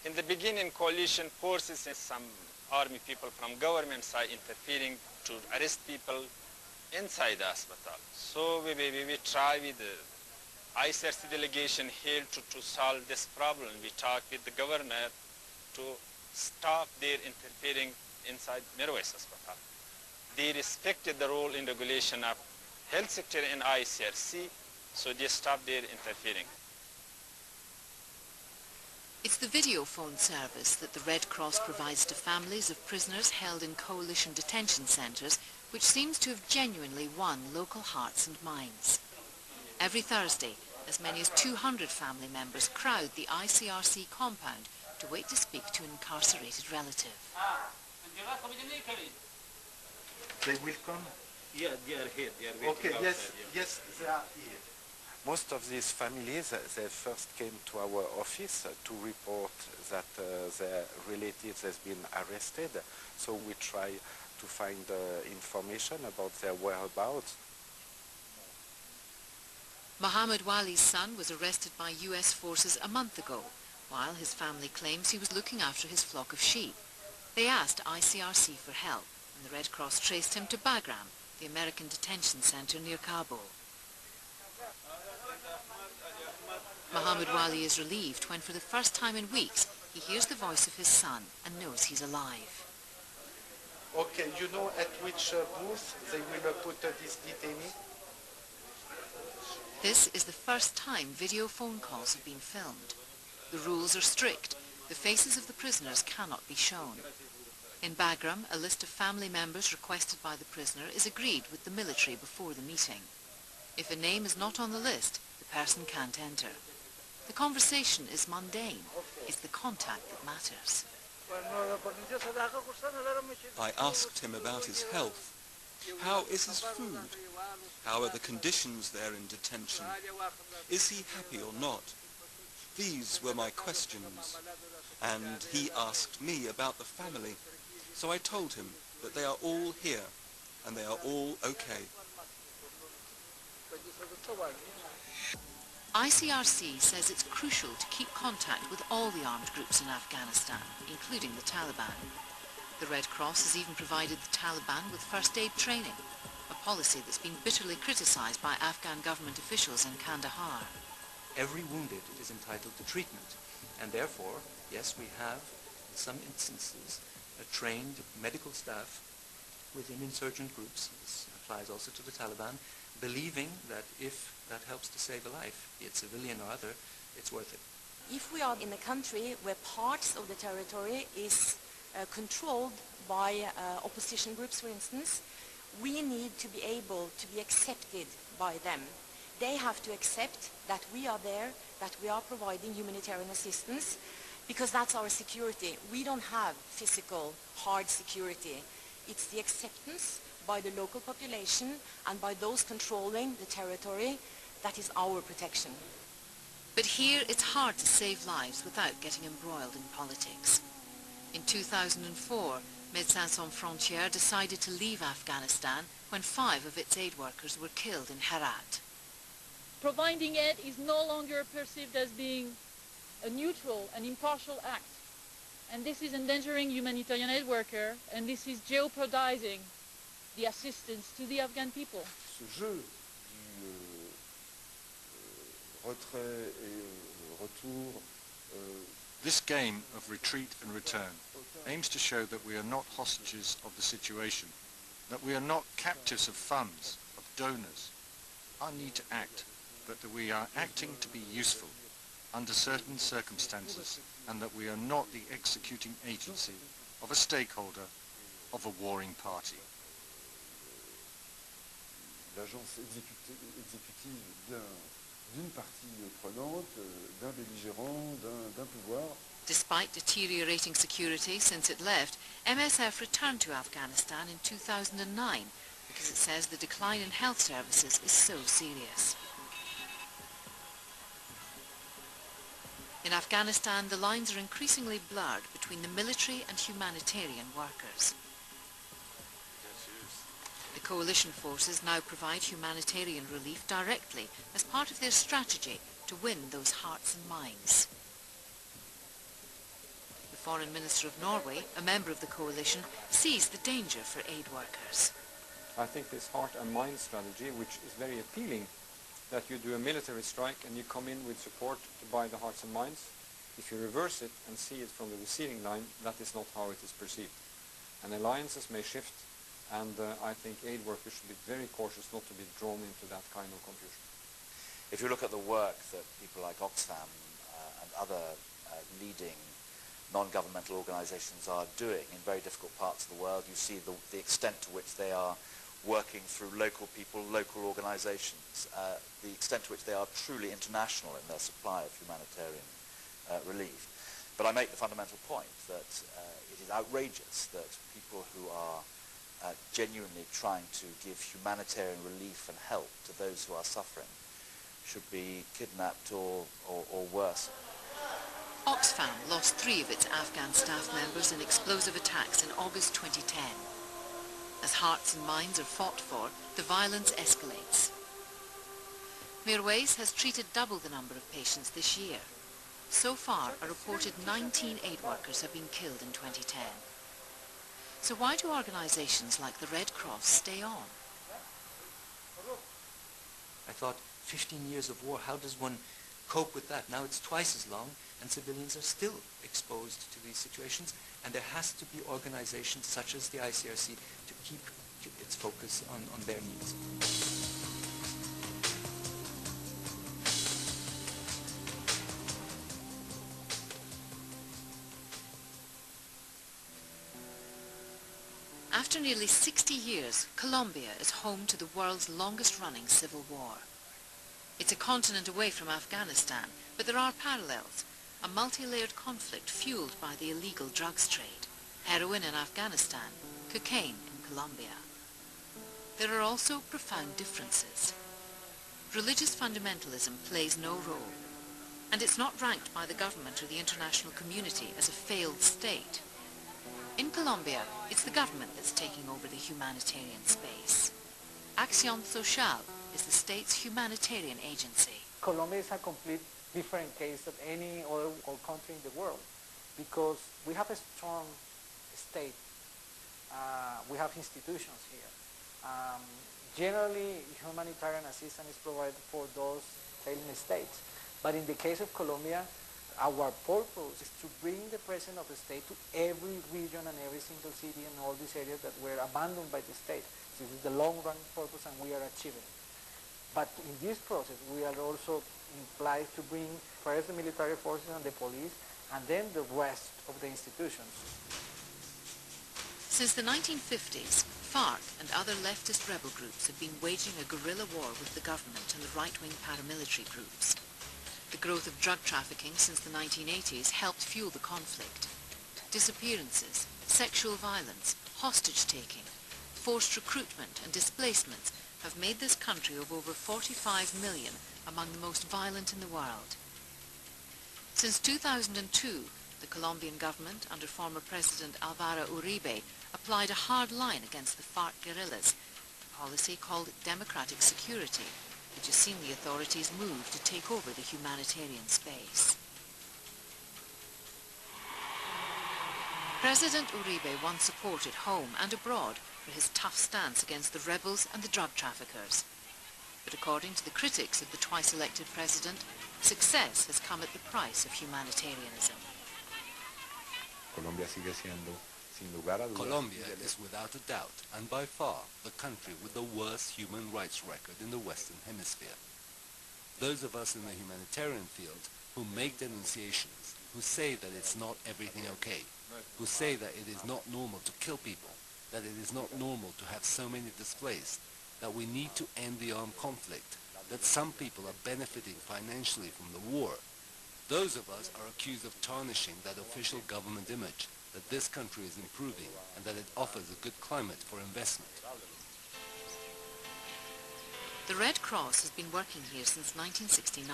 In the beginning, coalition forces and some army people from government side interfering to arrest people inside the hospital. So we try with the ICRC delegation here to solve this problem. We talk with the governor to stop their interfering inside Mirwais Hospital. They respected the role and regulation of health sector in ICRC, so they stopped their interfering. It's the video phone service that the Red Cross provides to families of prisoners held in coalition detention centres, which seems to have genuinely won local hearts and minds. Every Thursday, as many as 200 family members crowd the ICRC compound to wait to speak to an incarcerated relative. They will come? Yeah, they are here. They are waiting okay, outside, yes, yeah. yes, they are here. Most of these families, they first came to our office to report that their relatives has been arrested. So we try to find information about their whereabouts. Mohammed Wali's son was arrested by US forces a month ago, while his family claims he was looking after his flock of sheep. They asked ICRC for help, and the Red Cross traced him to Bagram, the American detention center near Kabul. Mohammed Wali is relieved when for the first time in weeks he hears the voice of his son and knows he's alive. Okay, you know at which booth they will put this detainee? This is the first time video phone calls have been filmed. The rules are strict. The faces of the prisoners cannot be shown. In Bagram, a list of family members requested by the prisoner is agreed with the military before the meeting. If a name is not on the list, the person can't enter. The conversation is mundane. It's the contact that matters. I asked him about his health. How is his food? How are the conditions there in detention? Is he happy or not? These were my questions. And he asked me about the family. So I told him that they are all here and they are all okay. ICRC says it's crucial to keep contact with all the armed groups in Afghanistan, including the Taliban. The Red Cross has even provided the Taliban with first aid training, a policy that's been bitterly criticised by Afghan government officials in Kandahar. Every wounded is entitled to treatment, and therefore, yes, we have, in some instances, a trained medical staff within insurgent groups, this applies also to the Taliban, believing that if that helps to save a life, be it civilian or other, it's worth it. If we are in a country where parts of the territory is controlled by opposition groups, for instance, we need to be able to be accepted by them. They have to accept that we are there, that we are providing humanitarian assistance, because that's our security. We don't have physical, hard security. It's the acceptance by the local population and by those controlling the territory that is our protection. But here it's hard to save lives without getting embroiled in politics. In 2004, Médecins Sans Frontières decided to leave Afghanistan when 5 of its aid workers were killed in Herat. Providing aid is no longer perceived as being a neutral and impartial act. And this is endangering humanitarian aid worker, and this is jeopardizing the assistance to the Afghan people. Ce jeu du retrait et retour. This game of retreat and return aims to show that we are not hostages of the situation, that we are not captives of funds, of donors. Our need to act, but that we are acting to be useful under certain circumstances, and that we are not the executing agency of a stakeholder of a warring party. L'agence exécutive d'une partie prenante, d'un belligérant, d'un pouvoir. Despite deteriorating security since it left, MSF returned to Afghanistan in 2009 because it says the decline in health services is so serious. In Afghanistan, the lines are increasingly blurred between the military and humanitarian workers. The coalition forces now provide humanitarian relief directly as part of their strategy to win those hearts and minds. Foreign Minister of Norway, a member of the coalition, sees the danger for aid workers. I think this heart and mind strategy, which is very appealing, that you do a military strike and you come in with support to buy the hearts and minds. If you reverse it and see it from the receiving line, that is not how it is perceived. And alliances may shift, and I think aid workers should be very cautious not to be drawn into that kind of confusion. If you look at the work that people like Oxfam and other leading non-governmental organizations are doing in very difficult parts of the world, you see the extent to which they are working through local people, local organizations, the extent to which they are truly international in their supply of humanitarian relief. But I make the fundamental point that it is outrageous that people who are genuinely trying to give humanitarian relief and help to those who are suffering should be kidnapped or worse. Oxfam lost 3 of its Afghan staff members in explosive attacks in August 2010. As hearts and minds are fought for, the violence escalates. Mirwais has treated double the number of patients this year. So far, a reported 19 aid workers have been killed in 2010. So why do organizations like the Red Cross stay on? I thought 15 years of war, how does one cope with that? Now it's twice as long, and civilians are still exposed to these situations, and there has to be organizations such as the ICRC to keep its focus on their needs. After nearly 60 years, Colombia is home to the world's longest-running civil war. It's a continent away from Afghanistan, but there are parallels. A multi-layered conflict fueled by the illegal drugs trade. Heroin in Afghanistan, cocaine in Colombia. There are also profound differences. Religious fundamentalism plays no role, and it's not ranked by the government or the international community as a failed state. In Colombia, it's the government that's taking over the humanitarian space. Acción Social is the state's humanitarian agency. Colombia is a complete different case of any other country in the world because we have a strong state. We have institutions here. Generally, humanitarian assistance is provided for those failing states. But in the case of Colombia, our purpose is to bring the presence of the state to every region and every single city and all these areas that were abandoned by the state. This is the long-run purpose, and we are achieving it. But in this process, we are also implied to bring first the military forces and the police, and then the rest of the institutions. Since the 1950s, FARC and other leftist rebel groups have been waging a guerrilla war with the government and the right-wing paramilitary groups. The growth of drug trafficking since the 1980s helped fuel the conflict. Disappearances, sexual violence, hostage-taking, forced recruitment and displacements have made this country of over 45 million among the most violent in the world. Since 2002, the Colombian government, under former President Álvaro Uribe, applied a hard line against the FARC guerrillas, a policy called democratic security, which has seen the authorities move to take over the humanitarian space. President Uribe won support at home and abroad for his tough stance against the rebels and the drug traffickers. But according to the critics of the twice-elected president, success has come at the price of humanitarianism. Colombia is without a doubt, and by far, the country with the worst human rights record in the Western Hemisphere. Those of us in the humanitarian field who make denunciations, who say that it's not everything okay, who say that it is not normal to kill people, that it is not normal to have so many displaced, that we need to end the armed conflict, that some people are benefiting financially from the war. Those of us are accused of tarnishing that official government image, that this country is improving and that it offers a good climate for investment. The Red Cross has been working here since 1969.